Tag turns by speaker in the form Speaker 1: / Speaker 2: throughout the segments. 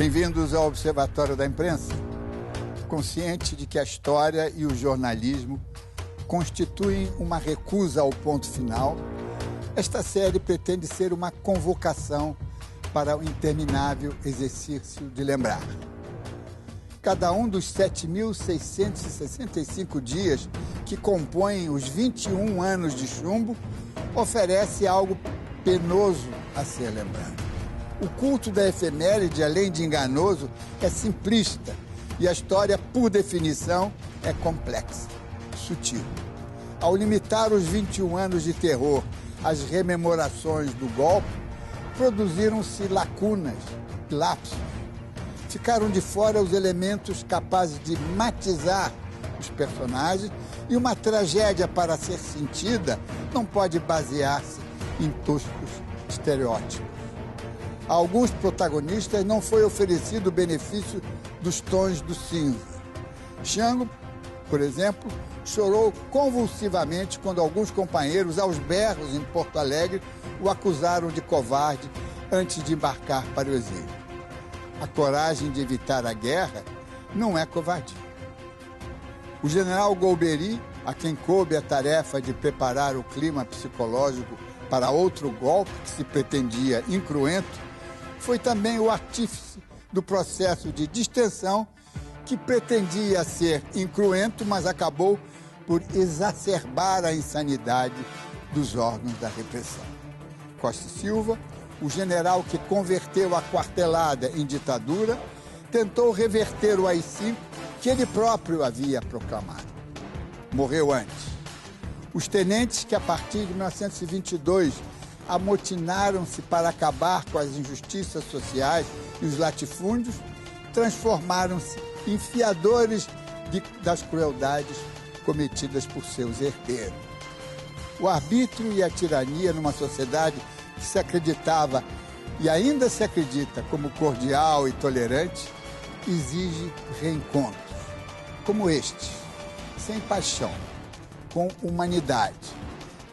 Speaker 1: Bem-vindos ao Observatório da Imprensa. Consciente de que a história e o jornalismo constituem uma recusa ao ponto final, esta série pretende ser uma convocação para o interminável exercício de lembrar. Cada um dos 7.665 dias que compõem os 21 anos de chumbo oferece algo penoso a ser lembrado. O culto da efeméride, além de enganoso, é simplista e a história, por definição, é complexa, sutil. Ao limitar os 21 anos de terror às rememorações do golpe, produziram-se lacunas, lapsos. Ficaram de fora os elementos capazes de matizar os personagens e uma tragédia, para ser sentida, não pode basear-se em toscos estereótipos. A alguns protagonistas não foi oferecido o benefício dos tons do cinza. Jango, por exemplo, chorou convulsivamente quando alguns companheiros, aos berros em Porto Alegre, o acusaram de covarde antes de embarcar para o exílio. A coragem de evitar a guerra não é covardia. O general Golbery, a quem coube a tarefa de preparar o clima psicológico para outro golpe que se pretendia incruento, foi também o artífice do processo de distensão que pretendia ser incruento, mas acabou por exacerbar a insanidade dos órgãos da repressão. Costa e Silva, o general que converteu a quartelada em ditadura, tentou reverter o AI-5 que ele próprio havia proclamado. Morreu antes. Os tenentes que, a partir de 1922, amotinaram-se para acabar com as injustiças sociais e os latifúndios, transformaram-se em fiadores das crueldades cometidas por seus herdeiros. O arbítrio e a tirania numa sociedade que se acreditava e ainda se acredita como cordial e tolerante, exige reencontros como este, sem paixão, com humanidade.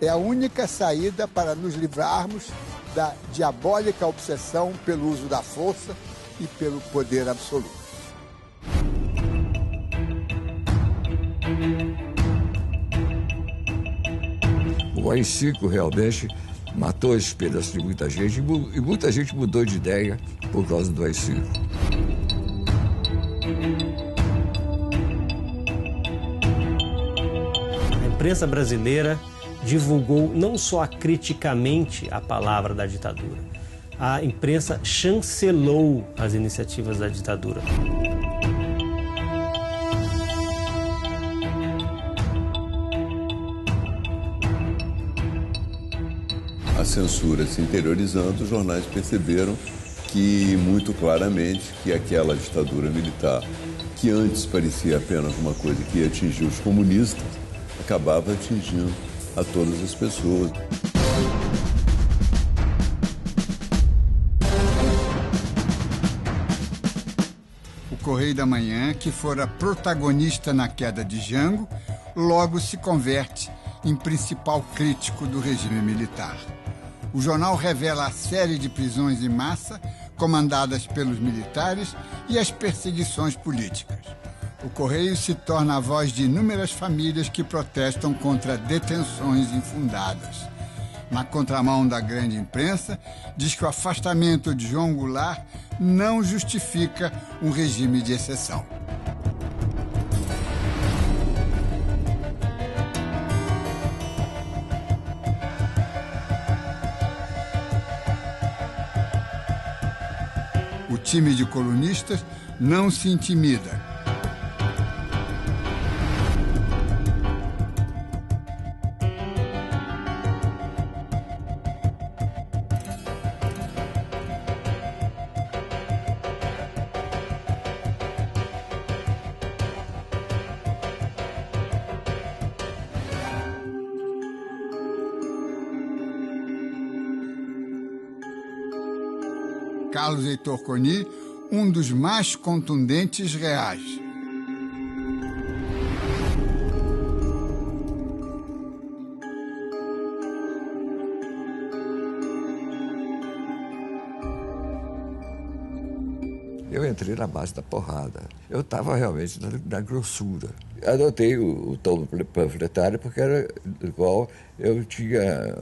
Speaker 1: É a única saída para nos livrarmos da diabólica obsessão pelo uso da força e pelo poder absoluto.
Speaker 2: O AI-5 realmente matou a esperança de muita gente e muita gente mudou de ideia por causa do AI-5.
Speaker 3: A imprensa brasileira divulgou não só acriticamente a palavra da ditadura, a imprensa chancelou as iniciativas da ditadura.
Speaker 4: A censura se interiorizando, os jornais perceberam que, muito claramente, que aquela ditadura militar, que antes parecia apenas uma coisa que ia atingir os comunistas, acabava atingindo a todas as pessoas.
Speaker 1: O Correio da Manhã, que fora protagonista na queda de Jango, logo se converte em principal crítico do regime militar. O jornal revela a série de prisões em massa comandadas pelos militares e as perseguições políticas. O Correio se torna a voz de inúmeras famílias que protestam contra detenções infundadas. Na contramão da grande imprensa, diz que o afastamento de João Goulart não justifica um regime de exceção. O time de colunistas não se intimida. Carlos Heitor Coni, um dos mais contundentes reais.
Speaker 2: Eu entrei na base da porrada. Eu estava realmente na grossura. Adotei o tom panfletário porque era do qual eu tinha...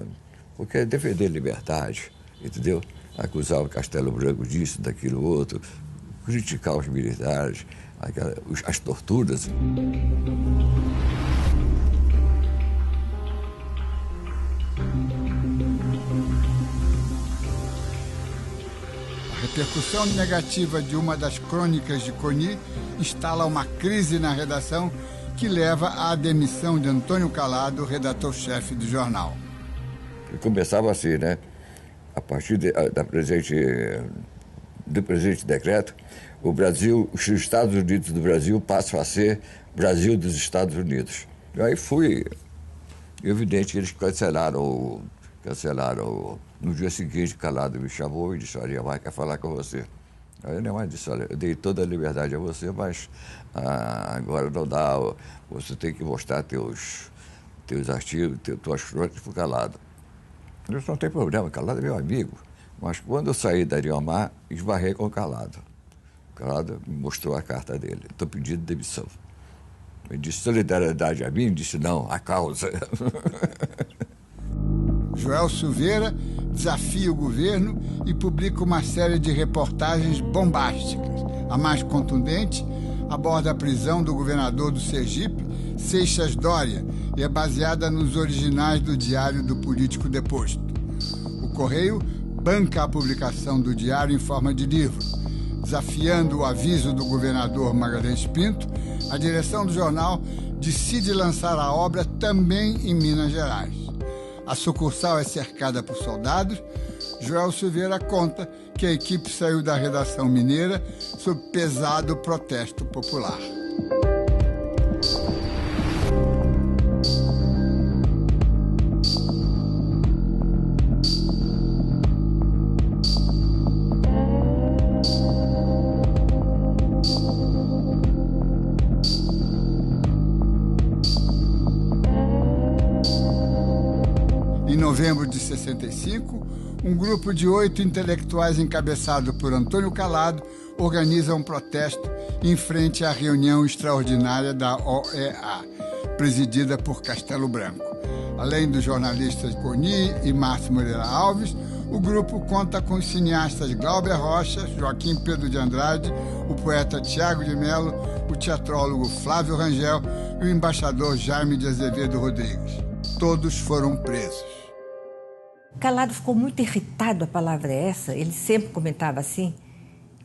Speaker 2: Porque defender liberdade, entendeu? Acusar o Castelo Branco disso, daquilo, outro, criticar os militares, as torturas.
Speaker 1: A repercussão negativa de uma das crônicas de Coni instala uma crise na redação que leva à demissão de Antônio Calado, redator-chefe do jornal.
Speaker 2: E começava assim, né? A partir do presente decreto, o Brasil, os Estados Unidos do Brasil passam a ser Brasil dos Estados Unidos. E aí foi evidente que eles cancelaram. No dia seguinte, Calado me chamou e disse: olha, Neymar quer falar com você. Aí o Neymar disse: olha, eu dei toda a liberdade a você, mas agora não dá, você tem que mostrar teus artigos, tuas crônicas para o Calado. Eu disse: não tem problema, Calado é meu amigo. Mas quando eu saí da Ariomar, esbarrei com o Calado. O Calado me mostrou a carta dele: estou pedindo demissão. Ele disse: solidariedade a mim? Disse: não, a causa.
Speaker 1: Joel Silveira desafia o governo e publica uma série de reportagens bombásticas. A mais contundente aborda a prisão do governador do Sergipe, Seixas Dória, e é baseada nos originais do diário do político deposto. O Correio banca a publicação do diário em forma de livro. Desafiando o aviso do governador Magalhães Pinto, a direção do jornal decide lançar a obra também em Minas Gerais. A sucursal é cercada por soldados. Joel Silveira conta que a equipe saiu da redação mineira sob pesado protesto popular. Em novembro de 65, um grupo de 8 intelectuais encabeçado por Antônio Calado organiza um protesto em frente à reunião extraordinária da OEA, presidida por Castelo Branco. Além dos jornalistas Coni e Márcio Moreira Alves, o grupo conta com os cineastas Glauber Rocha, Joaquim Pedro de Andrade, o poeta Tiago de Mello, o teatrólogo Flávio Rangel e o embaixador Jaime de Azevedo Rodrigues. Todos foram presos.
Speaker 5: Calado ficou muito irritado, a palavra é essa, ele sempre comentava assim,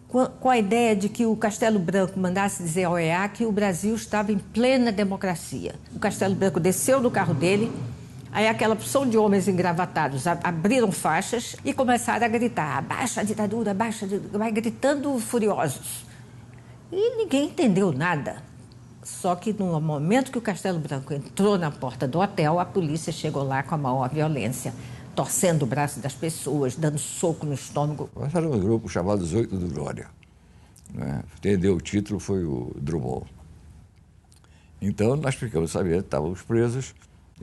Speaker 5: com a ideia de que o Castelo Branco mandasse dizer ao OEA que o Brasil estava em plena democracia. O Castelo Branco desceu do carro dele, aí aquela porção de homens engravatados abriram faixas e começaram a gritar: abaixa a ditadura, abaixa a ditadura, vai gritando furiosos. E ninguém entendeu nada. Só que no momento que o Castelo Branco entrou na porta do hotel, a polícia chegou lá com a maior violência, torcendo o braço das pessoas, dando soco no estômago.
Speaker 2: Nós éramos um grupo chamado Os Oito do Glória. Né? Quem deu o título foi o Drummond. Então nós ficamos sabendo que estávamos presos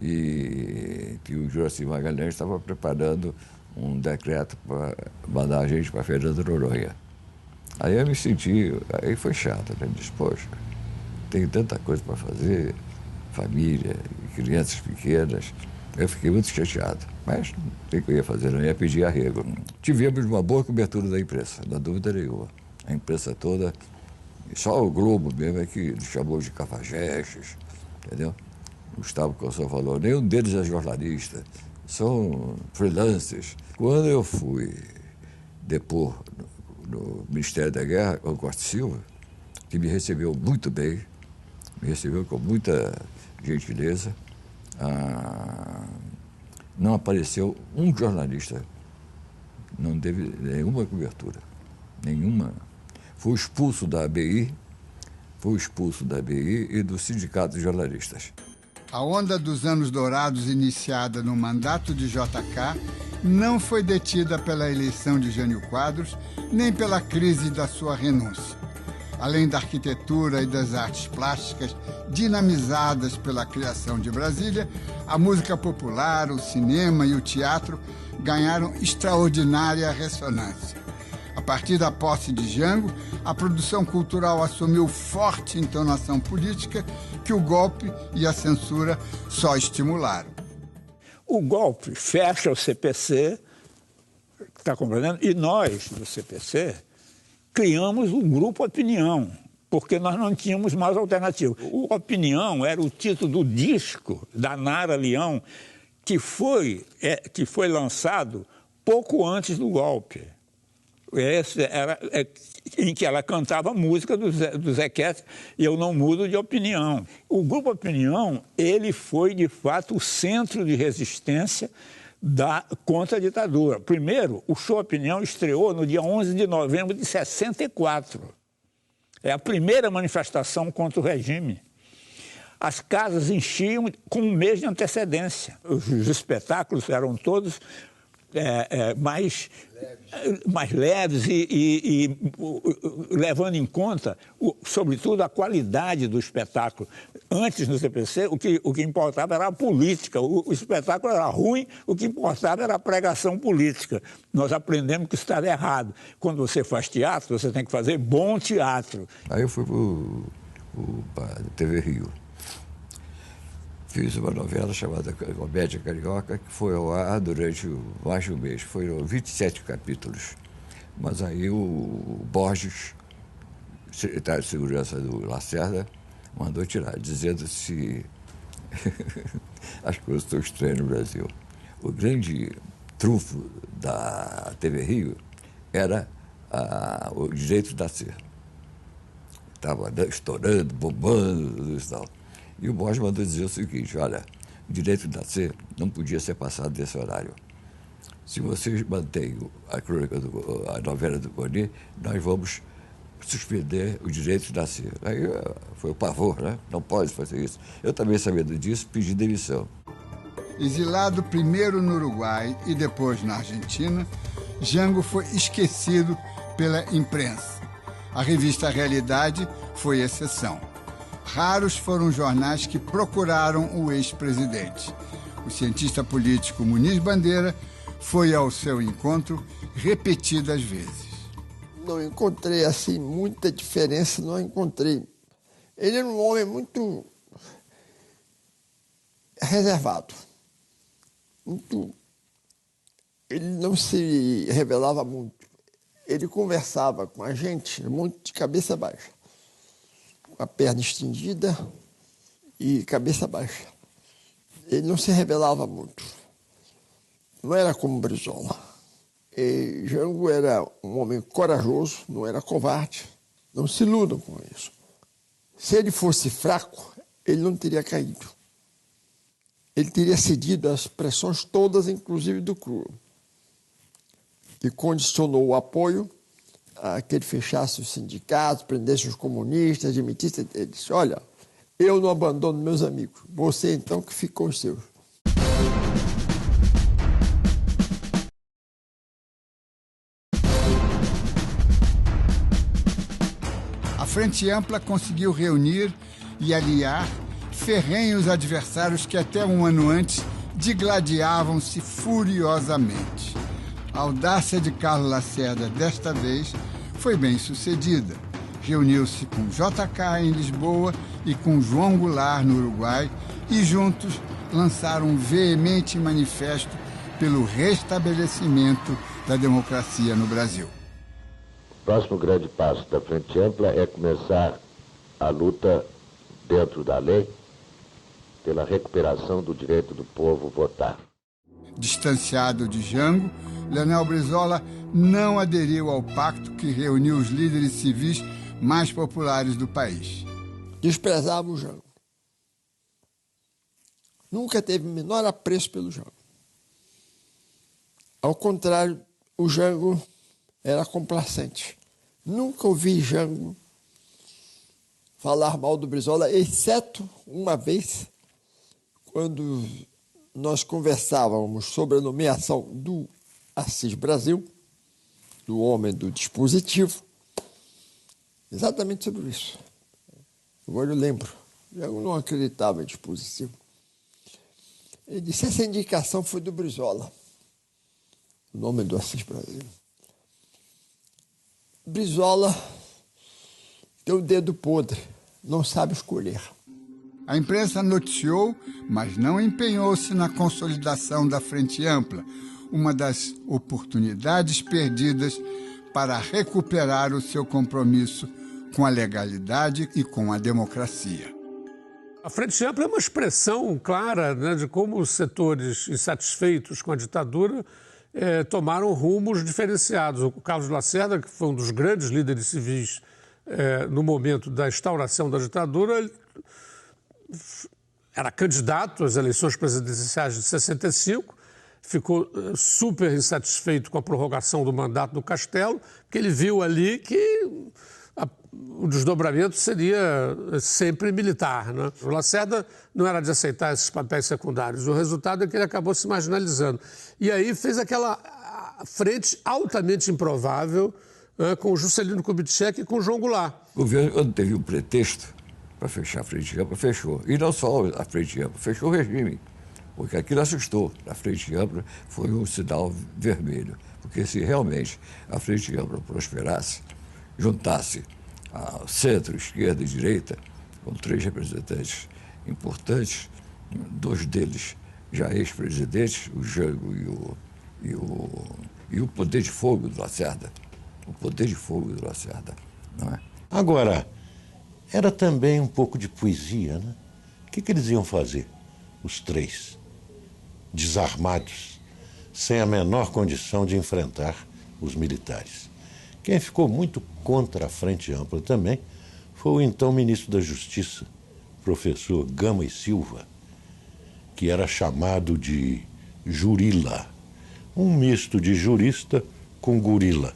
Speaker 2: e que o Juraci Magalhães estava preparando um decreto para mandar a gente para Fernando de Noronha. Aí eu me senti, aí foi chato, né? Disse: poxa, tem tanta coisa para fazer, família, crianças pequenas. Eu fiquei muito chateado, mas o que eu ia fazer? Eu não ia pedir arrego. Tivemos uma boa cobertura da imprensa, não há dúvida nenhuma. A imprensa toda, só o Globo mesmo é que chamou de cafajestes, entendeu? Gustavo Cossão falou: nenhum deles é jornalista, são freelancers. Quando eu fui depor no Ministério da Guerra, com o Costa Silva, que me recebeu muito bem, me recebeu com muita gentileza, não apareceu um jornalista, não teve nenhuma cobertura, nenhuma. Fui expulso da ABI e do Sindicato de Jornalistas.
Speaker 1: A onda dos anos dourados iniciada no mandato de JK não foi detida pela eleição de Jânio Quadros, nem pela crise da sua renúncia. Além da arquitetura e das artes plásticas dinamizadas pela criação de Brasília, a música popular, o cinema e o teatro ganharam extraordinária ressonância. A A partir da posse de Jango, a produção cultural assumiu forte entonação política que o golpe e a censura só estimularam.
Speaker 6: O golpe fecha o CPC, está compreendendo? E nós, do CPC, criamos o Grupo Opinião, porque nós não tínhamos mais alternativa. O Opinião era o título do disco da Nara Leão, que foi lançado pouco antes do golpe. Esse era em que ela cantava a música do Zequete, e Eu Não Mudo de Opinião. O Grupo Opinião, ele foi, de fato, o centro de resistência contra a ditadura. Primeiro, o Show Opinião estreou no dia 11 de novembro de 64. É a primeira manifestação contra o regime. As casas enchiam com um mês de antecedência. Os espetáculos eram todos mais leves e levando em conta, sobretudo, a qualidade do espetáculo. Antes, no CPC, o que importava era a política. O espetáculo era ruim, o que importava era a pregação política. Nós aprendemos que isso estava errado. Quando você faz teatro, você tem que fazer bom teatro.
Speaker 2: Aí eu fui para a TV Rio. Fiz uma novela chamada Comédia Carioca, que foi ao ar durante mais de um mês. Foram 27 capítulos. Mas aí o Borges, secretário de Segurança do Lacerda, mandou tirar, dizendo se as coisas estão estranhas no Brasil. O grande trunfo da TV Rio era o direito de nascer. Estava estourando, bombando e tal. E o Borges mandou dizer o seguinte: olha, o direito de nascer não podia ser passado desse horário. Se vocês mantêm a novela do Boni, nós vamos suspender o direito de nascer. Aí foi o pavor, né? Não pode fazer isso. Eu também, sabendo disso, pedi demissão.
Speaker 1: Exilado primeiro no Uruguai e depois na Argentina, Jango foi esquecido pela imprensa. A revista Realidade foi exceção. Raros foram os jornais que procuraram o ex-presidente. O cientista político Muniz Bandeira foi ao seu encontro repetidas vezes.
Speaker 7: Não encontrei, assim, muita diferença, não encontrei. Ele era um homem muito reservado. Ele não se revelava muito. Ele conversava com a gente muito de cabeça baixa, com a perna estendida e cabeça baixa. Ele não se revelava muito. Não era como Brizola. E Jango era um homem corajoso, não era covarde. Não se iludam com isso. Se ele fosse fraco, ele não teria caído. Ele teria cedido às pressões todas, inclusive do CRUA, que condicionou o apoio a que ele fechasse os sindicatos, prendesse os comunistas, admitisse. Ele disse: olha, eu não abandono meus amigos, você então que ficou os seus.
Speaker 1: A Frente Ampla conseguiu reunir e aliar ferrenhos adversários que até um ano antes digladiavam-se furiosamente. A audácia de Carlos Lacerda, desta vez, foi bem sucedida. Reuniu-se com JK em Lisboa e com João Goulart no Uruguai e juntos lançaram um veemente manifesto pelo restabelecimento da democracia no Brasil.
Speaker 8: O próximo grande passo da Frente Ampla é começar a luta dentro da lei pela recuperação do direito do povo votar.
Speaker 1: Distanciado de Jango, Leonel Brizola não aderiu ao pacto que reuniu os líderes civis mais populares do país.
Speaker 7: Desprezava o Jango. Nunca teve o menor apreço pelo Jango. Ao contrário, o Jango era complacente. Nunca ouvi Jango falar mal do Brizola, exceto uma vez, quando nós conversávamos sobre a nomeação do Assis Brasil, do homem do dispositivo, exatamente sobre isso. Agora eu lembro, eu não acreditava em dispositivo. Ele disse: essa indicação foi do Brizola, o nome do Assis Brasil. Brizola tem o dedo podre, não sabe escolher.
Speaker 1: A imprensa noticiou, mas não empenhou-se na consolidação da Frente Ampla, uma das oportunidades perdidas para recuperar o seu compromisso com a legalidade e com a democracia.
Speaker 9: A Frente Ampla é uma expressão clara, né, de como os setores insatisfeitos com a ditadura tomaram rumos diferenciados. O Carlos Lacerda, que foi um dos grandes líderes civis no momento da instauração da ditadura, era candidato às eleições presidenciais de 65, ficou super insatisfeito com a prorrogação do mandato do Castelo, porque ele viu ali que o desdobramento seria sempre militar, né? O Lacerda não era de aceitar esses papéis secundários. O resultado é que ele acabou se marginalizando. E aí fez aquela frente altamente improvável com o Juscelino Kubitschek e com o João Goulart.
Speaker 2: O governo, quando teve um pretexto para fechar a Frente Ampla, fechou. E não só a Frente Ampla, fechou o regime. Porque aquilo assustou. A Frente Ampla foi um sinal vermelho. Porque se realmente a Frente Ampla prosperasse, juntasse a centro, esquerda e direita, com 3 representantes importantes, 2 deles já ex-presidentes, o Jango e o poder de fogo do Lacerda. O poder de fogo do Lacerda, não é?
Speaker 10: Agora, era também um pouco de poesia, né? O que eles iam fazer, os 3, desarmados, sem a menor condição de enfrentar os militares? Quem ficou muito contra a Frente Ampla também foi o então ministro da Justiça, professor Gama e Silva, que era chamado de Jurila, um misto de jurista com gorila.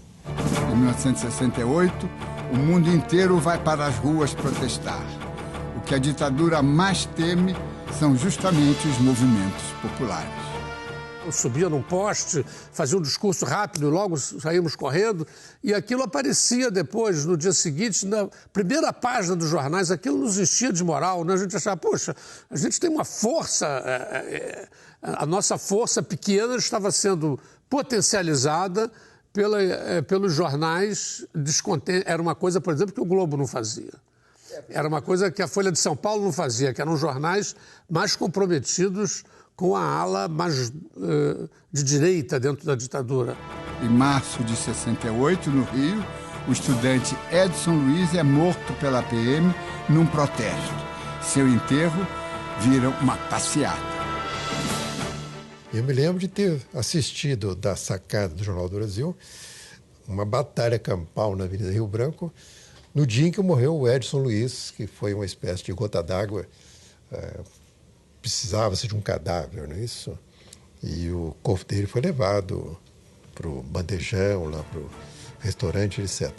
Speaker 1: Em 1968, o mundo inteiro vai para as ruas protestar. O que a ditadura mais teme são justamente os movimentos populares.
Speaker 9: Eu subia num poste, fazia um discurso rápido, logo saímos correndo, e aquilo aparecia depois, no dia seguinte, na primeira página dos jornais, aquilo nos enchia de moral, né? A gente achava, poxa, a gente tem uma força, a nossa força pequena estava sendo potencializada pelos jornais descontentes. Era uma coisa, por exemplo, que o Globo não fazia. Era uma coisa que a Folha de São Paulo não fazia, que eram jornais mais comprometidos com a ala mais de direita dentro da ditadura.
Speaker 1: Em março de 68, no Rio, o estudante Edson Luiz é morto pela PM num protesto. Seu enterro vira uma passeata.
Speaker 11: Eu me lembro de ter assistido da sacada do Jornal do Brasil uma batalha campal na Avenida Rio Branco, no dia em que morreu o Edson Luiz, que foi uma espécie de gota d'água. Precisava-se de um cadáver, não é isso? E o corpo dele foi levado para o bandejão, lá para o restaurante, etc.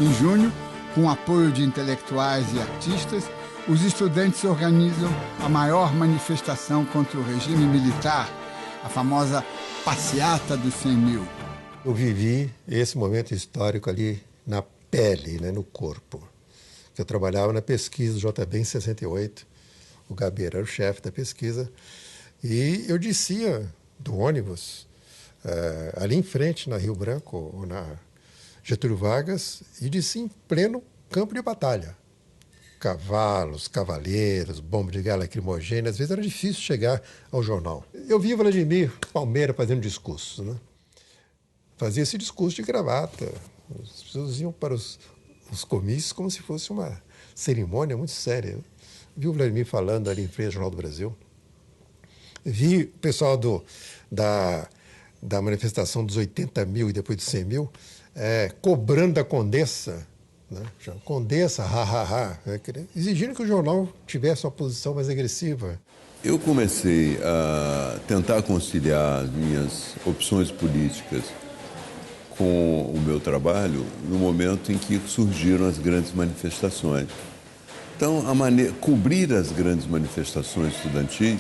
Speaker 1: Em junho, com o apoio de intelectuais e artistas, os estudantes organizam a maior manifestação contra o regime militar, a famosa passeata dos 100 mil.
Speaker 11: Eu vivi esse momento histórico ali na pele, né, no corpo. Eu trabalhava na pesquisa do JB em 68. O Gabeira era o chefe da pesquisa, e eu descia do ônibus ali em frente, na Rio Branco, ou na Getúlio Vargas, e descia em pleno campo de batalha. Cavalos, cavaleiros, bomba de gás lacrimogênea, às vezes era difícil chegar ao jornal. Eu vi Vladimir Palmeira fazendo discurso, né? Fazia esse discurso de gravata. As pessoas iam para os comícios como se fosse uma cerimônia muito séria. Vi o Vladimir falando ali em frente ao Jornal do Brasil. Vi o pessoal da manifestação dos 80 mil e depois dos 100 mil cobrando da Condessa, né? Condessa, exigindo que o jornal tivesse uma posição mais agressiva.
Speaker 4: Eu comecei a tentar conciliar as minhas opções políticas com o meu trabalho no momento em que surgiram as grandes manifestações. Então, cobrir as grandes manifestações estudantis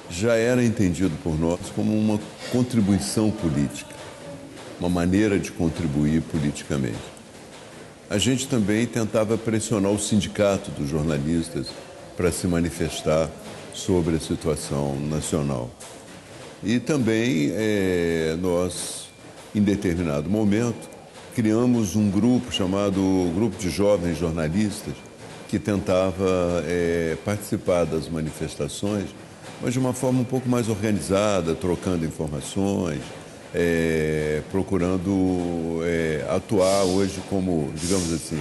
Speaker 4: já era entendido por nós como uma contribuição política, uma maneira de contribuir politicamente. A gente também tentava pressionar o sindicato dos jornalistas para se manifestar sobre a situação nacional. E também nós, em determinado momento, criamos um grupo chamado Grupo de Jovens Jornalistas, que tentava participar das manifestações, mas de uma forma um pouco mais organizada, trocando informações, procurando atuar hoje como, digamos assim,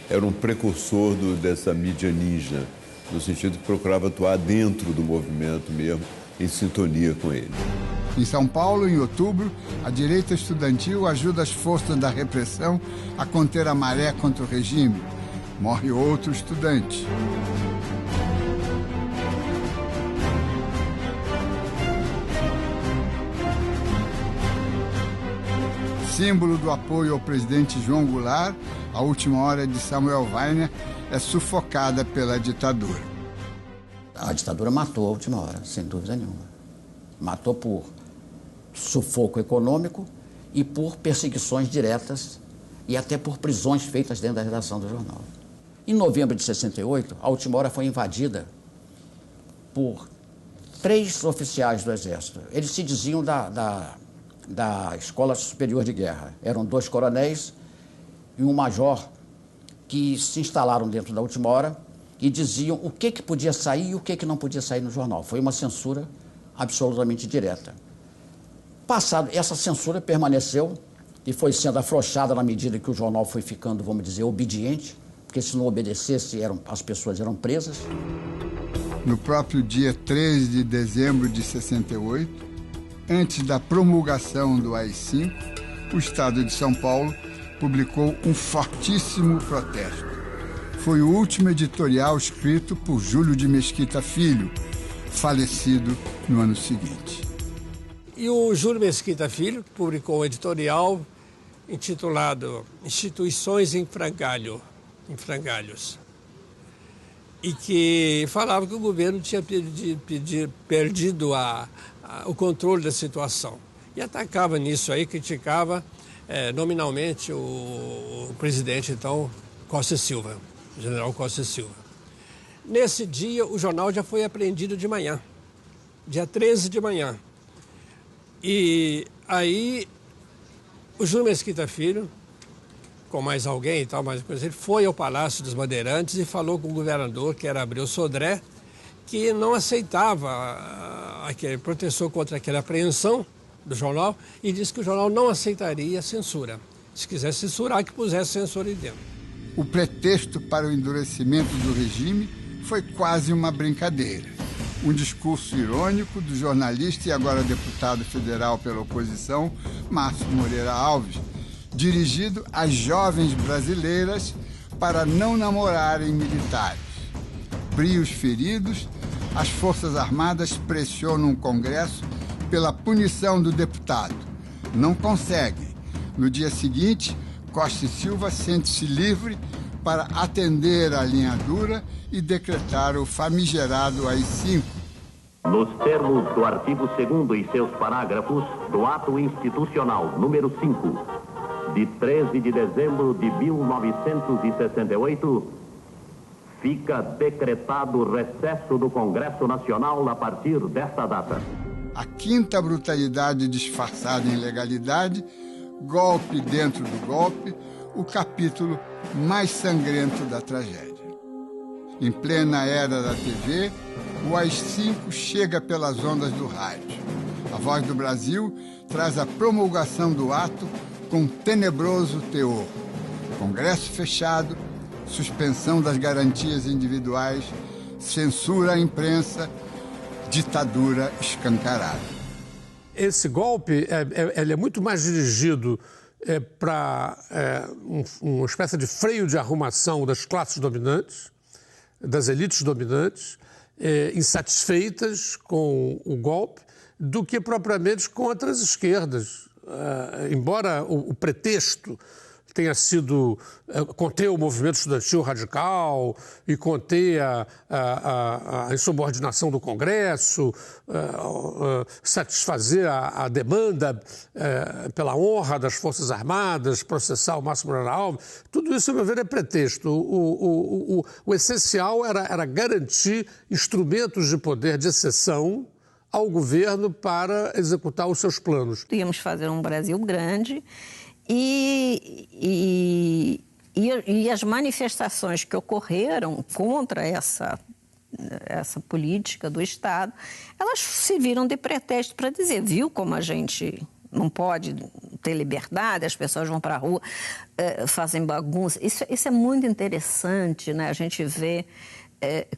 Speaker 4: era um precursor dessa mídia ninja, no sentido que procurava atuar dentro do movimento mesmo, em sintonia com ele.
Speaker 1: Em São Paulo, em outubro, a direita estudantil ajuda as forças da repressão a conter a maré contra o regime. Morre outro estudante. Símbolo do apoio ao presidente João Goulart, a última hora de Samuel Weiner é sufocada pela ditadura.
Speaker 12: A ditadura matou a última hora, sem dúvida nenhuma. Matou por sufoco econômico e por perseguições diretas e até por prisões feitas dentro da redação do jornal. Em novembro de 68, a última hora foi invadida por 3 oficiais do Exército. Eles se diziam da Escola Superior de Guerra. Eram 2 coronéis e um major que se instalaram dentro da última hora e diziam o que podia sair e o que não podia sair no jornal. Foi uma censura absolutamente direta. Passado, essa censura permaneceu e foi sendo afrouxada na medida que o jornal foi ficando, vamos dizer, obediente, porque se não obedecesse, as pessoas eram presas.
Speaker 1: No próprio dia 13 de dezembro de 68, antes da promulgação do AI-5, o Estado de São Paulo publicou um fortíssimo protesto. Foi o último editorial escrito por Júlio de Mesquita Filho, falecido no ano seguinte.
Speaker 9: E o Júlio Mesquita Filho publicou um editorial intitulado Instituições em Frangalhos, e que falava que o governo tinha perdido o controle da situação. E atacava nisso aí, criticava nominalmente o presidente, então, Costa e Silva, o general Costa e Silva. Nesse dia, o jornal já foi apreendido de manhã, dia 13 de manhã. E aí, o Júlio Mesquita Filho, com mais alguém e tal, mais coisa, ele foi ao Palácio dos Bandeirantes e falou com o governador, que era Abreu Sodré, que não aceitava aquele protestou contra aquela apreensão do jornal e disse que o jornal não aceitaria censura. Se quisesse censurar, que pusesse censura aí dentro.
Speaker 1: O pretexto para o endurecimento do regime foi quase uma brincadeira. Um discurso irônico do jornalista e agora deputado federal pela oposição, Márcio Moreira Alves, dirigido às jovens brasileiras para não namorarem militares. Brios feridos, as Forças Armadas pressionam o Congresso pela punição do deputado. Não conseguem. No dia seguinte, Costa e Silva sente-se livre para atender à linha dura e decretar o famigerado AI-5.
Speaker 13: Nos termos do artigo 2º e seus parágrafos do Ato Institucional número 5, de 13 de dezembro de 1968, fica decretado o recesso do Congresso Nacional a partir desta data.
Speaker 1: A quinta brutalidade disfarçada em legalidade, golpe dentro do golpe, o capítulo mais sangrento da tragédia. Em plena era da TV, o AI-5 chega pelas ondas do rádio. A Voz do Brasil traz a promulgação do ato com tenebroso teor. Congresso fechado, suspensão das garantias individuais, censura à imprensa, ditadura escancarada.
Speaker 9: Esse golpe ele é muito mais dirigido para uma espécie de freio de arrumação das classes dominantes, das elites dominantes, insatisfeitas com o golpe, do que propriamente contra as esquerdas. Embora o pretexto tenha sido conter o movimento estudantil radical e conter a insubordinação do Congresso, satisfazer a demanda pela honra das Forças Armadas, processar o Márcio Moreira Alves, tudo isso, a meu ver, é pretexto. O essencial era garantir instrumentos de poder de exceção ao governo para executar os seus planos.
Speaker 14: Íamos fazer um Brasil grande E as manifestações que ocorreram contra essa política do Estado, elas serviram de pretexto para dizer, viu como a gente não pode ter liberdade, as pessoas vão para a rua, fazem bagunça. Isso é muito interessante, né? A gente vê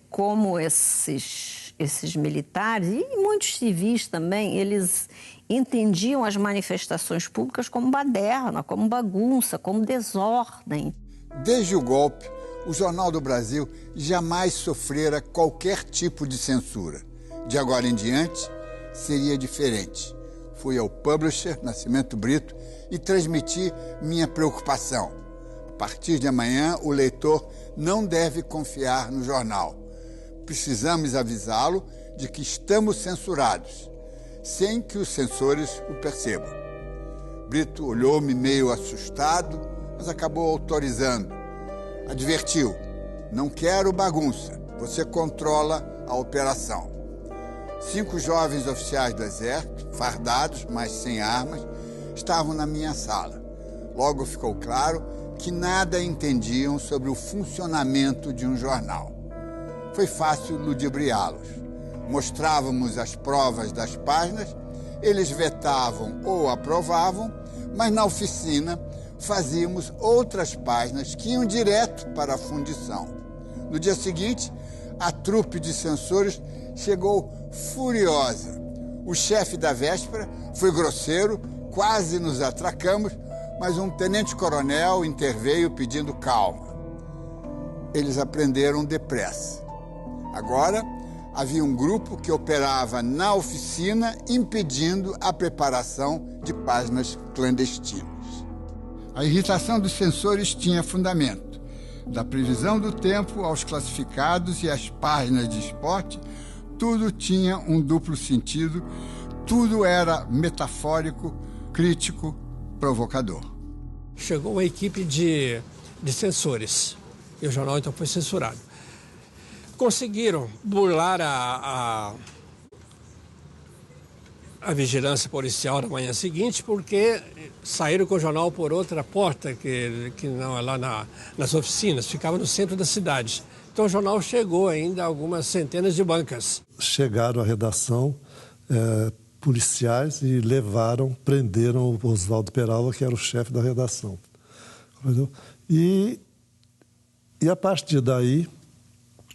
Speaker 14: como esses militares e muitos civis também, eles entendiam as manifestações públicas como baderna, como bagunça, como desordem.
Speaker 1: Desde o golpe, o Jornal do Brasil jamais sofrera qualquer tipo de censura. De agora em diante, seria diferente. Fui ao publisher, Nascimento Brito, e transmiti minha preocupação. A partir de amanhã, o leitor não deve confiar no jornal. Precisamos avisá-lo de que estamos censurados, sem que os censores o percebam. Brito olhou-me meio assustado, mas acabou autorizando. Advertiu: não quero bagunça, você controla a operação. 5 jovens oficiais do Exército, fardados, mas sem armas, estavam na minha sala. Logo ficou claro que nada entendiam sobre o funcionamento de um jornal. Foi fácil ludibriá-los. Mostrávamos as provas das páginas, eles vetavam ou aprovavam, mas na oficina fazíamos outras páginas que iam direto para a fundição. No dia seguinte, a trupe de censores chegou furiosa. O chefe da véspera foi grosseiro, quase nos atracamos, mas um tenente-coronel interveio pedindo calma. Eles aprenderam depressa. Agora, havia um grupo que operava na oficina, impedindo a preparação de páginas clandestinas. A irritação dos censores tinha fundamento. Da previsão do tempo aos classificados e às páginas de esporte, tudo tinha um duplo sentido, tudo era metafórico, crítico, provocador.
Speaker 9: Chegou uma equipe de censores e o jornal então foi censurado. Conseguiram burlar a vigilância policial na manhã seguinte porque saíram com o jornal por outra porta que não é lá nas oficinas, ficava no centro da cidade. Então o jornal chegou ainda a algumas centenas de bancas.
Speaker 15: Chegaram à redação policiais e prenderam o Oswaldo Peralva, que era o chefe da redação. E a partir daí,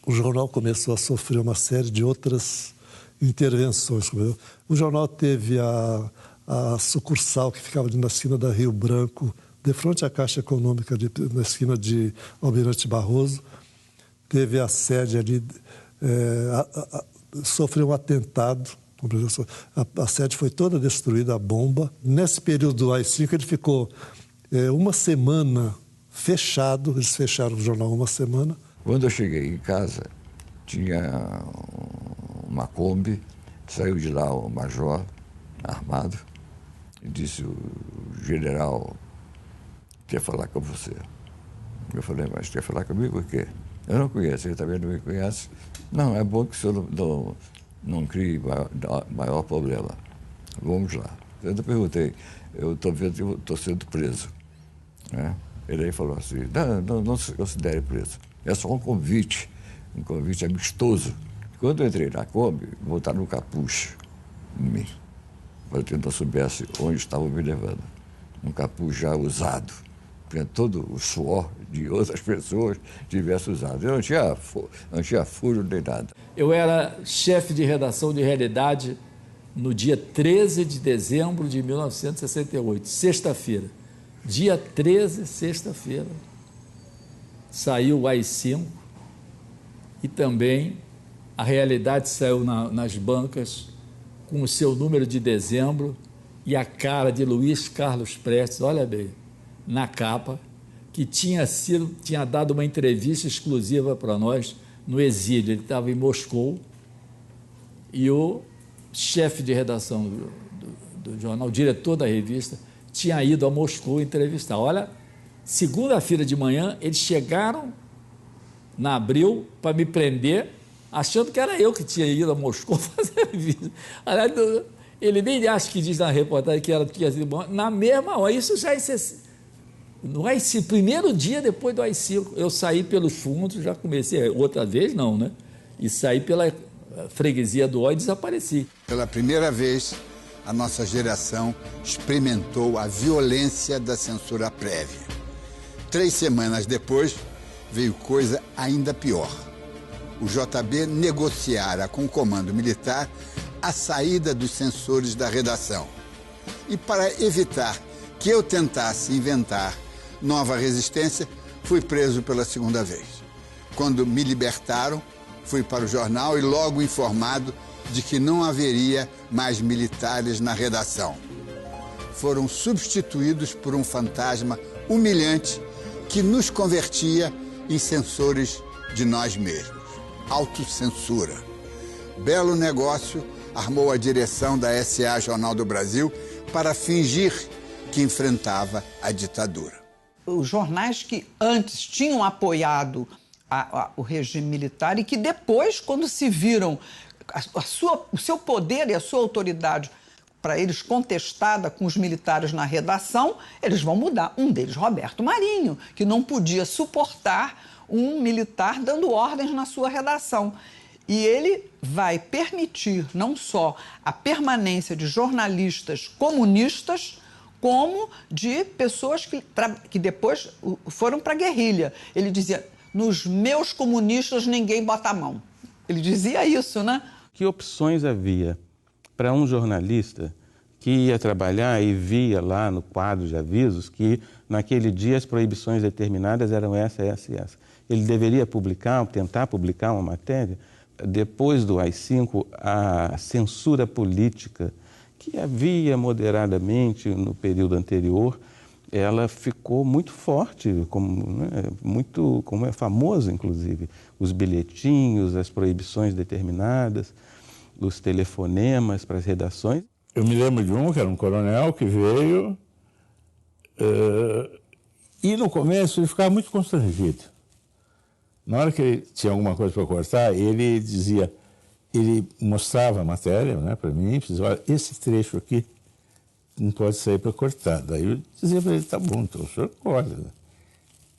Speaker 15: o jornal começou a sofrer uma série de outras intervenções. O jornal teve a sucursal que ficava na esquina da Rio Branco, de frente à Caixa Econômica, na esquina de Almirante Barroso. Teve a sede ali, sofreu um atentado, a sede foi toda destruída, a bomba. Nesse período do AI-5, ele ficou uma semana fechado, eles fecharam o jornal uma semana.
Speaker 2: Quando eu cheguei em casa, tinha uma Kombi, saiu de lá o major armado e disse: o general quer falar com você. Eu falei: mas quer falar comigo o quê? Eu não conheço, ele também não me conhece. Não, é bom que o senhor não crie maior problema. Vamos lá. Eu perguntei: eu estou vendo que eu estou sendo preso. Né? Ele aí falou assim: não se considere preso. É só um convite amistoso. Quando eu entrei na Kombi, botaram um capuz em mim, para que eu não soubesse onde estavam me levando. Um capuz já usado, para todo o suor de outras pessoas tivesse usado. Eu não tinha furo nem nada.
Speaker 16: Eu era chefe de redação de Realidade no dia 13 de dezembro de 1968, sexta-feira. Dia 13, sexta-feira, saiu o AI-5 e também a Realidade saiu nas bancas com o seu número de dezembro e a cara de Luiz Carlos Prestes, olha bem, na capa, que tinha dado uma entrevista exclusiva para nós no exílio. Ele estava em Moscou e o chefe de redação do jornal, o diretor da revista, tinha ido a Moscou entrevistar. Olha, segunda-feira de manhã, eles chegaram na Abril para me prender, achando que era eu que tinha ido a Moscou fazer revista. Ele nem acha que diz na reportagem que tinha sido bom. Na mesma hora, isso já em No AI-5, primeiro dia depois do AI-5, eu saí pelos fundos, já comecei, outra vez não, né? E saí pela freguesia do Ó e desapareci.
Speaker 1: Pela primeira vez, a nossa geração experimentou a violência da censura prévia. 3 semanas depois, veio coisa ainda pior. O JB negociara com o comando militar a saída dos censores da redação. E para evitar que eu tentasse inventar nova resistência, fui preso pela segunda vez. Quando me libertaram, fui para o jornal e logo informado de que não haveria mais militares na redação. Foram substituídos por um fantasma humilhante que nos convertia em censores de nós mesmos. Autocensura. Belo negócio armou a direção da SA Jornal do Brasil para fingir que enfrentava a ditadura.
Speaker 17: Os jornais que antes tinham apoiado o regime militar e que depois, quando se viram o seu poder e a sua autoridade para eles contestada com os militares na redação, eles vão mudar. Um deles, Roberto Marinho, que não podia suportar um militar dando ordens na sua redação. E ele vai permitir não só a permanência de jornalistas comunistas, como de pessoas que depois foram para a guerrilha. Ele dizia, nos meus comunistas ninguém bota a mão. Ele dizia isso, né?
Speaker 18: Que opções havia para um jornalista que ia trabalhar e via lá no quadro de avisos que naquele dia as proibições determinadas eram essa, essa e essa. Ele deveria tentar publicar uma matéria. Depois do AI-5, a censura política que havia moderadamente no período anterior, ela ficou muito forte, como é famoso, inclusive. Os bilhetinhos, as proibições determinadas, os telefonemas para as redações.
Speaker 6: Eu me lembro de um, que era um coronel, que veio e no começo ele ficava muito constrangido. Na hora que ele tinha alguma coisa para cortar, ele dizia, ele mostrava a matéria, né, para mim, e dizia, olha, esse trecho aqui não pode sair para cortar. Daí eu dizia para ele, tá bom, então o senhor corta.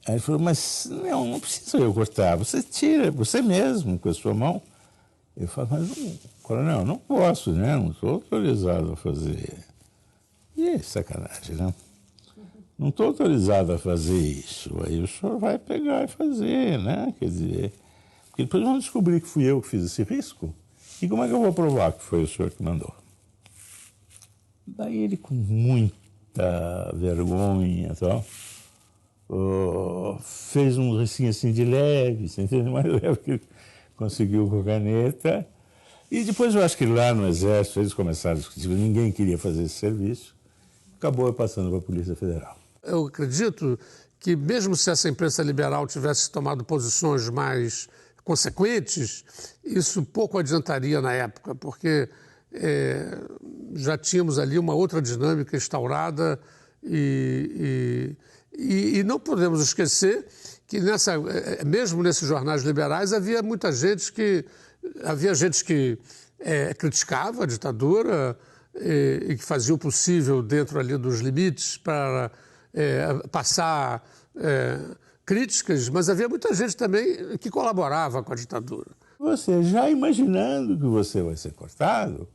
Speaker 6: Aí ele falou, mas não precisa eu cortar, você tira, você mesmo, com a sua mão. Eu falei, mas, coronel, não posso, né, não estou autorizado a fazer. E é sacanagem, né? Não estou autorizado a fazer isso. Aí o senhor vai pegar e fazer, né? Quer dizer, porque depois vão descobrir que fui eu que fiz esse risco. E como é que eu vou provar que foi o senhor que mandou? Daí ele, com muita vergonha e tal, fez um risquinho assim de leve, você entende? Mais leve que ele conseguiu com a caneta. E depois eu acho que lá no Exército eles começaram a discutir, ninguém queria fazer esse serviço. Acabou passando para a Polícia Federal.
Speaker 9: Eu acredito que mesmo se essa imprensa liberal tivesse tomado posições mais consequentes, isso pouco adiantaria na época, porque já tínhamos ali uma outra dinâmica instaurada e não podemos esquecer que mesmo nesses jornais liberais havia gente que criticava a ditadura e que fazia o possível dentro ali dos limites para passar críticas, mas havia muita gente também que colaborava com a ditadura.
Speaker 6: Você já imaginando que você vai ser cortado,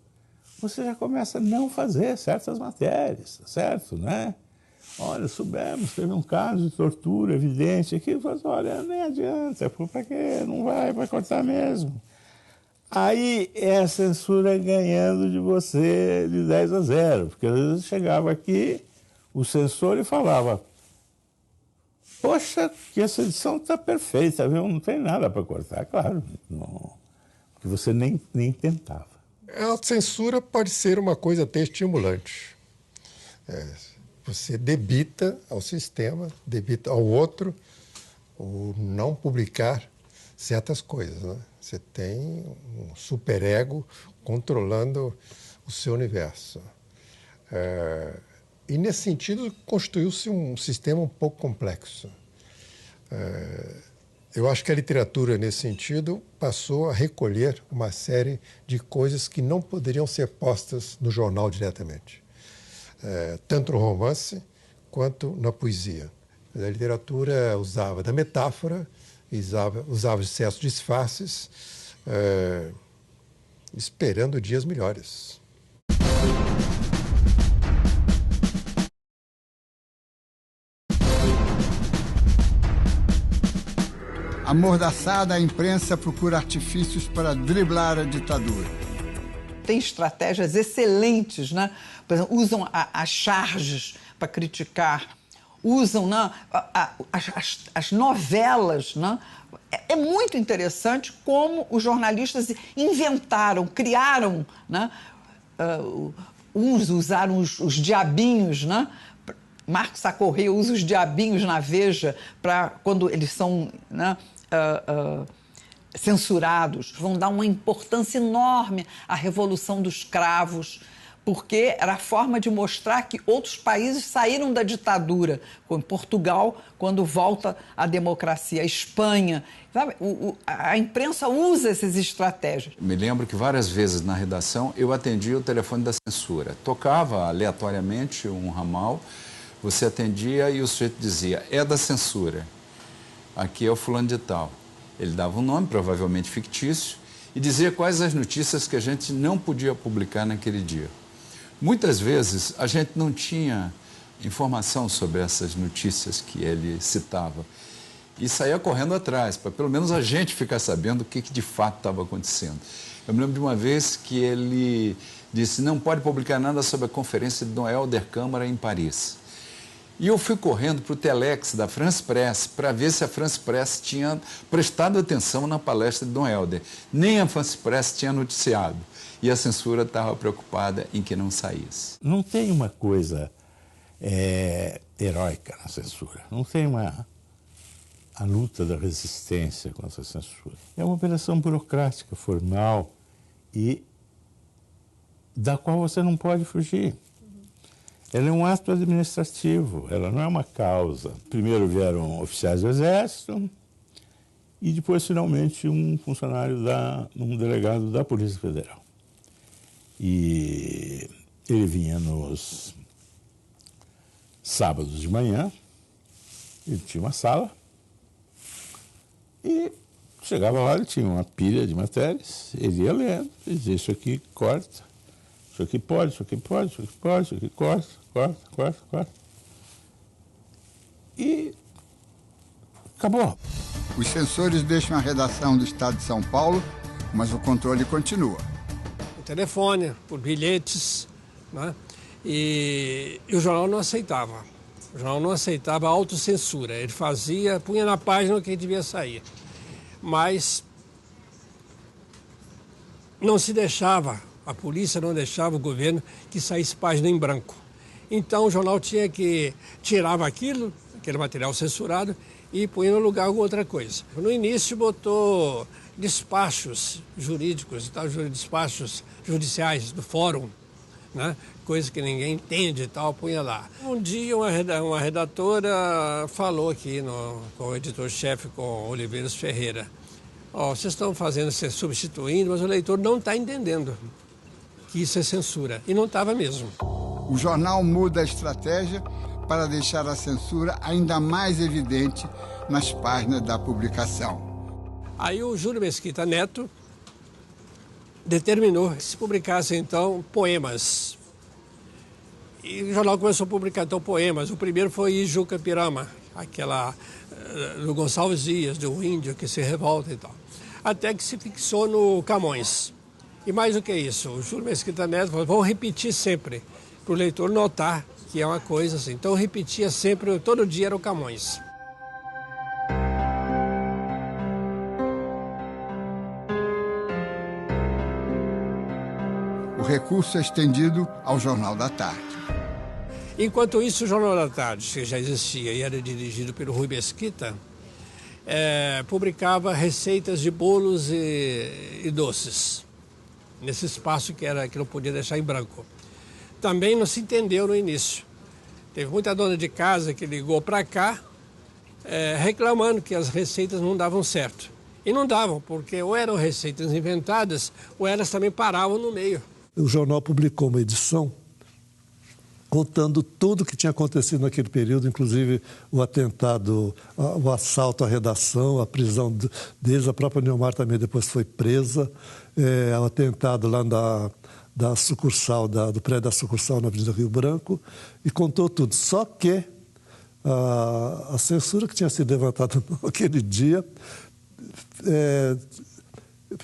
Speaker 6: você já começa a não fazer certas matérias, certo, né? Olha, soubemos, teve um caso de tortura evidente aqui, mas olha, nem adianta, para quê? Não vai cortar mesmo. Aí é a censura ganhando de você de 10-0, porque às vezes chegava aqui o censor e falava, poxa, que essa edição está perfeita, viu? Não tem nada para cortar, claro, não, porque você nem tentava.
Speaker 11: A censura pode ser uma coisa até estimulante. Você debita ao sistema, debita ao outro, o não publicar certas coisas, né? Você tem um superego controlando o seu universo. E, nesse sentido, construiu-se um sistema um pouco complexo. Eu acho que a literatura, nesse sentido, passou a recolher uma série de coisas que não poderiam ser postas no jornal diretamente. Tanto no romance quanto na poesia. A literatura usava da metáfora, usava excessos disfarces, esperando dias melhores.
Speaker 1: Amordaçada, a imprensa procura artifícios para driblar a ditadura.
Speaker 17: Tem estratégias excelentes, né? Por exemplo, usam as charges para criticar, usam, né, as novelas, né? É muito interessante como os jornalistas inventaram, criaram, né? Uns usaram os diabinhos, né? Marcos Sacorreia usa os diabinhos na Veja para quando eles são, né, censurados. Vão dar uma importância enorme à Revolução dos Cravos, porque era a forma de mostrar que outros países saíram da ditadura, como Portugal, quando volta à democracia, a Espanha. Sabe? A imprensa usa essas estratégias.
Speaker 19: Me lembro que várias vezes na redação eu atendia o telefone da censura. Tocava aleatoriamente um ramal, você atendia e o sujeito dizia, é da censura, aqui é o fulano de tal. Ele dava um nome, provavelmente fictício, e dizia quais as notícias que a gente não podia publicar naquele dia. Muitas vezes a gente não tinha informação sobre essas notícias que ele citava e saía correndo atrás, para pelo menos a gente ficar sabendo o que de fato estava acontecendo. Eu me lembro de uma vez que ele disse, não pode publicar nada sobre a conferência de Dom Helder Câmara em Paris. E eu fui correndo para o Telex da France Press para ver se a France Press tinha prestado atenção na palestra de Dom Helder. Nem a France Press tinha noticiado. E a censura estava preocupada em que não saísse.
Speaker 20: Não tem uma coisa heróica na censura. Não tem a luta da resistência contra a censura. É uma operação burocrática, formal e da qual você não pode fugir. Ela é um ato administrativo, ela não é uma causa. Primeiro vieram oficiais do Exército e depois, finalmente, um delegado da Polícia Federal. E ele vinha nos sábados de manhã, ele tinha uma sala e chegava lá, ele tinha uma pilha de matérias, ele ia lendo, e dizia, isso aqui corta, isso aqui pode, isso aqui pode, isso aqui pode, isso aqui corta. Corta. E acabou.
Speaker 1: Os censores deixam a redação do Estado de São Paulo, mas o controle continua.
Speaker 9: Por telefone, por bilhetes, né? E o jornal não aceitava. O jornal não aceitava a autocensura. Ele punha na página o que devia sair. Mas não se deixava, a polícia não deixava o governo que saísse página em branco. Então o jornal tirava aquele material censurado e punha no lugar alguma outra coisa. No início botou despachos jurídicos, despachos judiciais do fórum, né? Coisa que ninguém entende e tal, punha lá. Um dia uma redatora falou aqui com o editor-chefe, com Oliveiros Ferreira, vocês estão substituindo, mas o leitor não está entendendo que isso é censura. E não estava mesmo.
Speaker 1: O jornal muda a estratégia para deixar a censura ainda mais evidente nas páginas da publicação.
Speaker 9: Aí o Júlio Mesquita Neto determinou que se publicassem, então, poemas. E o jornal começou a publicar, então, poemas. O primeiro foi Ijuca Pirama, aquela do Gonçalves Dias, do índio que se revolta e tal. Até que se fixou no Camões. E mais do que isso, o Júlio Mesquita Neto falou, vamos repetir sempre, para o leitor notar que é uma coisa assim. Então repetia sempre, todo dia era o Camões.
Speaker 1: O recurso é estendido ao Jornal da Tarde.
Speaker 9: Enquanto isso, o Jornal da Tarde, que já existia e era dirigido pelo Rui Mesquita, publicava receitas de bolos e doces, nesse espaço que não podia deixar em branco. Também não se entendeu no início. Teve muita dona de casa que ligou para cá reclamando que as receitas não davam certo. E não davam, porque ou eram receitas inventadas, ou elas também paravam no meio.
Speaker 15: O jornal publicou uma edição contando tudo que tinha acontecido naquele período, inclusive o atentado, o assalto à redação, a prisão deles. A própria Neomar também depois foi presa. O atentado lá da sucursal, do prédio da sucursal na Avenida Rio Branco, e contou tudo. Só que a censura que tinha sido levantada naquele dia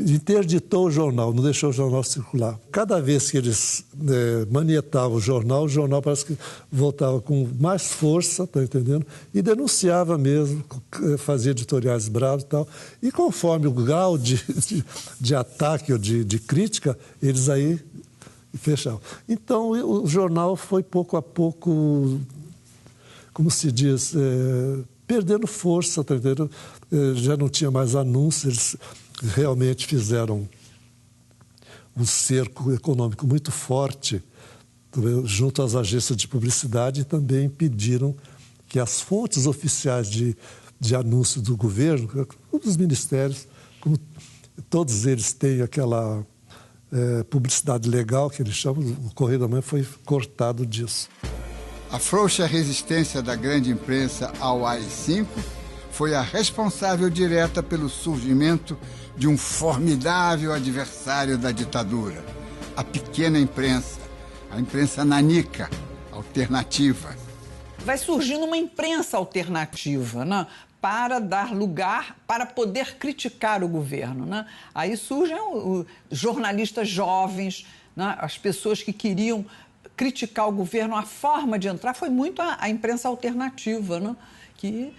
Speaker 15: interditou o jornal, não deixou o jornal circular. Cada vez que eles manietavam o jornal parece que voltava com mais força, tá entendendo? E denunciava mesmo, fazia editoriais bravos e tal. E conforme o grau de ataque ou de crítica, eles aí fechavam. Então, o jornal foi pouco a pouco, como se diz, perdendo força, tá entendendo? Já não tinha mais anúncios, eles realmente fizeram um cerco econômico muito forte junto às agências de publicidade e também impediram que as fontes oficiais de anúncio do governo, dos ministérios, como todos eles têm aquela publicidade legal, que eles chamam, o Correio da Manhã foi cortado disso.
Speaker 1: A frouxa resistência da grande imprensa ao AI-5 foi a responsável direta pelo surgimento de um formidável adversário da ditadura, a pequena imprensa, a imprensa nanica, alternativa.
Speaker 17: Vai surgindo uma imprensa alternativa, né? Para dar lugar, para poder criticar o governo, né? Aí surgem os jornalistas jovens, né? As pessoas que queriam criticar o governo. A forma de entrar foi muito a imprensa alternativa, né? Que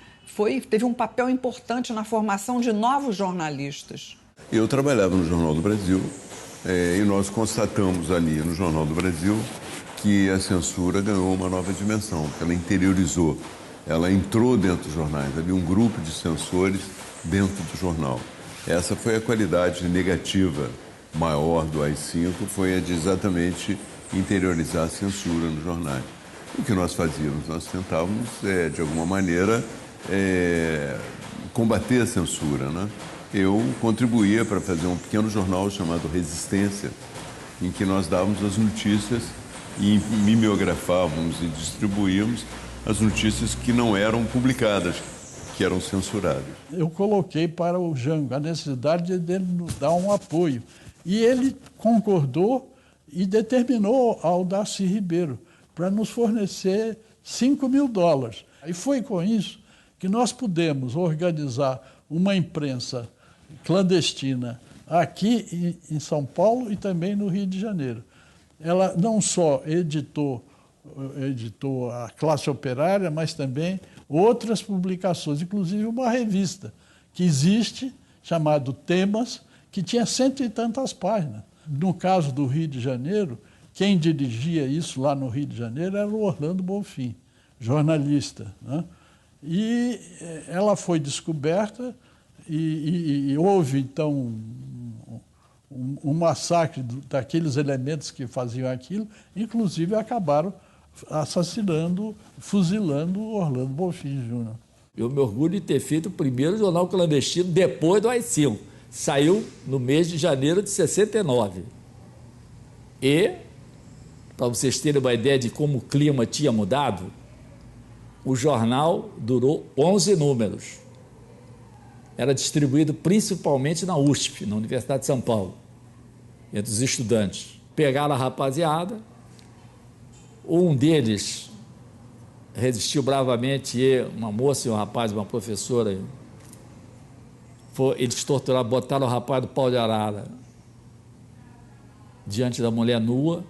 Speaker 17: teve um papel importante na formação de novos jornalistas.
Speaker 4: Eu trabalhava no Jornal do Brasil e nós constatamos ali no Jornal do Brasil que a censura ganhou uma nova dimensão, que ela interiorizou, ela entrou dentro dos jornais, havia um grupo de censores dentro do jornal. Essa foi a qualidade negativa maior do AI-5, foi a de exatamente interiorizar a censura nos jornais. O que nós fazíamos? Nós tentávamos, de alguma maneira, combater a censura, né? Eu contribuía para fazer um pequeno jornal chamado Resistência, em que nós dávamos as notícias e mimeografávamos e distribuíamos as notícias que não eram publicadas, que eram censuradas.
Speaker 21: Eu coloquei para o Jango a necessidade dele nos dar um apoio. E ele concordou e determinou ao Darcy Ribeiro para nos fornecer $5.000. E foi com isso que nós pudemos organizar uma imprensa clandestina aqui em São Paulo e também no Rio de Janeiro. Ela não só editou a Classe Operária, mas também outras publicações, inclusive uma revista que existe, chamada Temas, que tinha 100 e tantas páginas. No caso do Rio de Janeiro, quem dirigia isso lá no Rio de Janeiro era o Orlando Bonfim, jornalista, né? E ela foi descoberta e houve, então, um massacre daqueles elementos que faziam aquilo, inclusive acabaram assassinando, fuzilando o Orlando Bonfim Júnior.
Speaker 16: Eu me orgulho de ter feito o primeiro jornal clandestino depois do AI-5. Saiu no mês de janeiro de 69. E, para vocês terem uma ideia de como o clima tinha mudado, o jornal durou 11 números. Era distribuído principalmente na USP, na Universidade de São Paulo, entre os estudantes. Pegaram a rapaziada, um deles resistiu bravamente, e uma moça e um rapaz, uma professora, eles torturaram, botaram o rapaz do pau de arara diante da mulher nua,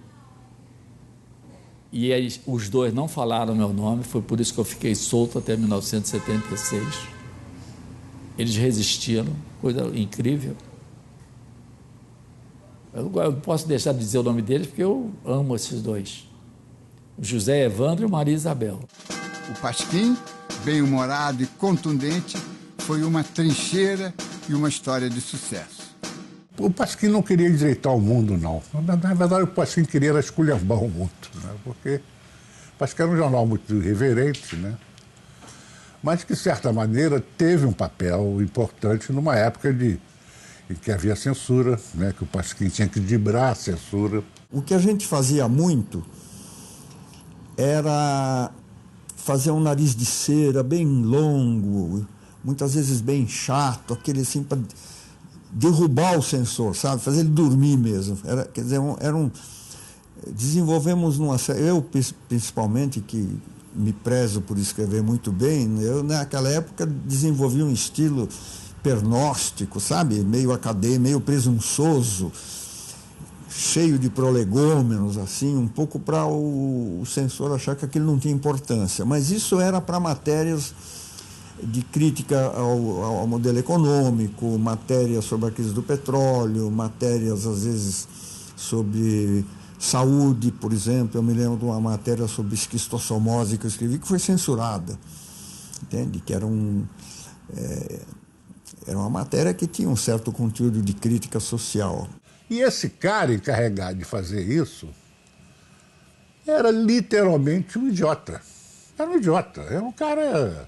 Speaker 16: e os dois não falaram meu nome, foi por isso que eu fiquei solto até 1976. Eles resistiram, coisa incrível. Eu não posso deixar de dizer o nome deles, porque eu amo esses dois. O José Evandro e Maria Isabel.
Speaker 1: O Pasquim, bem-humorado e contundente, foi uma trincheira e uma história de sucesso.
Speaker 20: O Pasquim não queria endireitar o mundo, não. Na verdade, o Pasquim queria esculhambar o mundo, né? Porque o Pasquim era um jornal muito irreverente, né? Mas que, de certa maneira, teve um papel importante numa época em que havia censura, né? Que o Pasquim tinha que driblar a censura.
Speaker 7: O que a gente fazia muito
Speaker 3: era fazer um nariz de cera bem longo, muitas vezes bem chato, aquele assim para derrubar o censor, sabe? Fazer ele dormir mesmo. Quer dizer, desenvolvemos eu principalmente, que me prezo por escrever muito bem, eu naquela época desenvolvi um estilo pernóstico, sabe? Meio acadêmico, meio presunçoso, cheio de prolegômenos, assim, um pouco para o censor achar que aquilo não tinha importância. Mas isso era para matérias de crítica ao modelo econômico, matérias sobre a crise do petróleo, matérias, às vezes, sobre saúde, por exemplo. Eu me lembro de uma matéria sobre esquistossomose que eu escrevi, que foi censurada, entende? Que era uma matéria que tinha um certo conteúdo de crítica social.
Speaker 20: E esse cara encarregado de fazer isso era literalmente um idiota. Era um idiota. Era um cara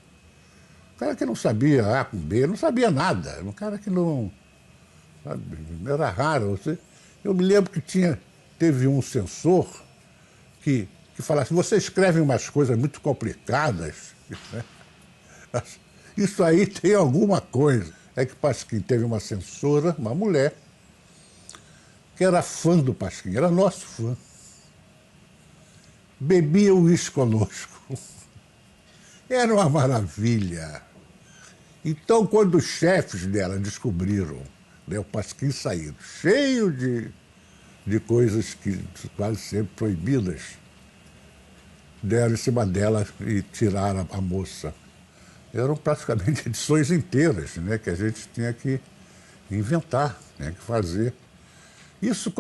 Speaker 20: que não sabia A com B, não sabia nada. Era um cara que não... Sabe, era raro. Eu me lembro que teve um censor que falasse: você escreve umas coisas muito complicadas, né? Isso aí tem alguma coisa. É que Pasquim teve uma censora, uma mulher, que era fã do Pasquim, era nosso fã. Bebia uísque conosco. Era uma maravilha. Então, quando os chefes dela descobriram, né, o Pasquim saído, cheio de coisas que quase sempre proibidas, deram em cima dela e tiraram a moça. Eram praticamente edições inteiras, né, que a gente tinha que inventar, tinha que fazer. Isso,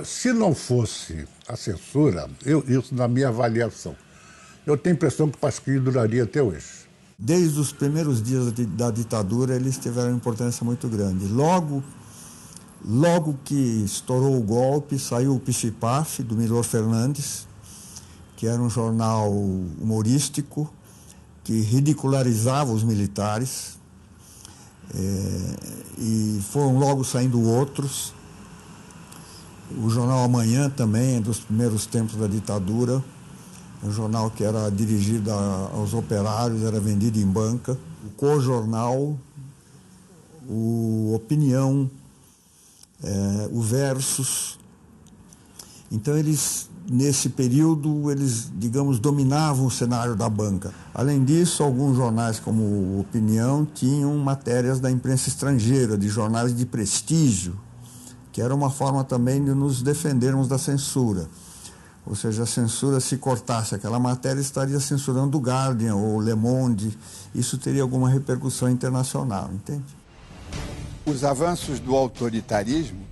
Speaker 20: se não fosse a censura, isso na minha avaliação, eu tenho a impressão que o Pasquim duraria até hoje.
Speaker 3: Desde os primeiros dias da ditadura, eles tiveram uma importância muito grande. Logo que estourou o golpe, saiu o Pif-Paf, do Milor Fernandes, que era um jornal humorístico, que ridicularizava os militares, e foram logo saindo outros. O jornal Amanhã também, dos primeiros tempos da ditadura, um jornal que era dirigido aos operários, era vendido em banca. O Cojornal, o Opinião, o Versus. Então eles, nesse período, digamos, dominavam o cenário da banca. Além disso, alguns jornais como o Opinião tinham matérias da imprensa estrangeira, de jornais de prestígio, que era uma forma também de nos defendermos da censura. Ou seja, a censura, se cortasse aquela matéria, estaria censurando o Guardian ou o Le Monde. Isso teria alguma repercussão internacional, entende?
Speaker 1: Os avanços do autoritarismo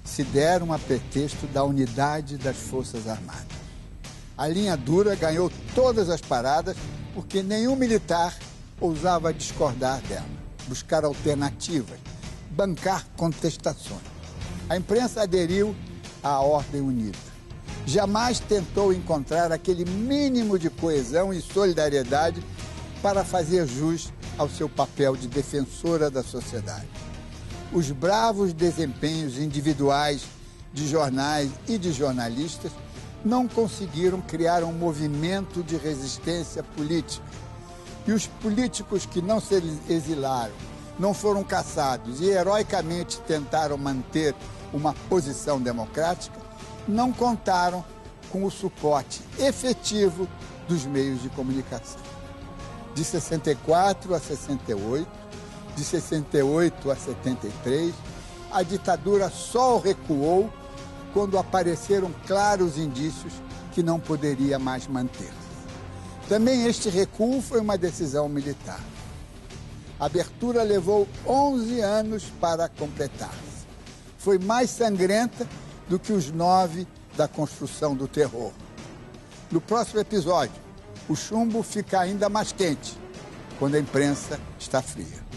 Speaker 1: se deram a pretexto da unidade das Forças Armadas. A linha dura ganhou todas as paradas porque nenhum militar ousava discordar dela, buscar alternativas, bancar contestações. A imprensa aderiu à ordem unida. Jamais tentou encontrar aquele mínimo de coesão e solidariedade para fazer jus ao seu papel de defensora da sociedade. Os bravos desempenhos individuais de jornais e de jornalistas não conseguiram criar um movimento de resistência política. E os políticos que não se exilaram, não foram caçados e heroicamente tentaram manter uma posição democrática, não contaram com o suporte efetivo dos meios de comunicação. De 64 a 68, de 68 a 73, a ditadura só recuou quando apareceram claros indícios que não poderia mais manter-se. Também este recuo foi uma decisão militar. A abertura levou 11 anos para completar-se. Foi mais sangrenta do que os 9 da construção do terror. No próximo episódio, o chumbo fica ainda mais quente, quando a imprensa está fria.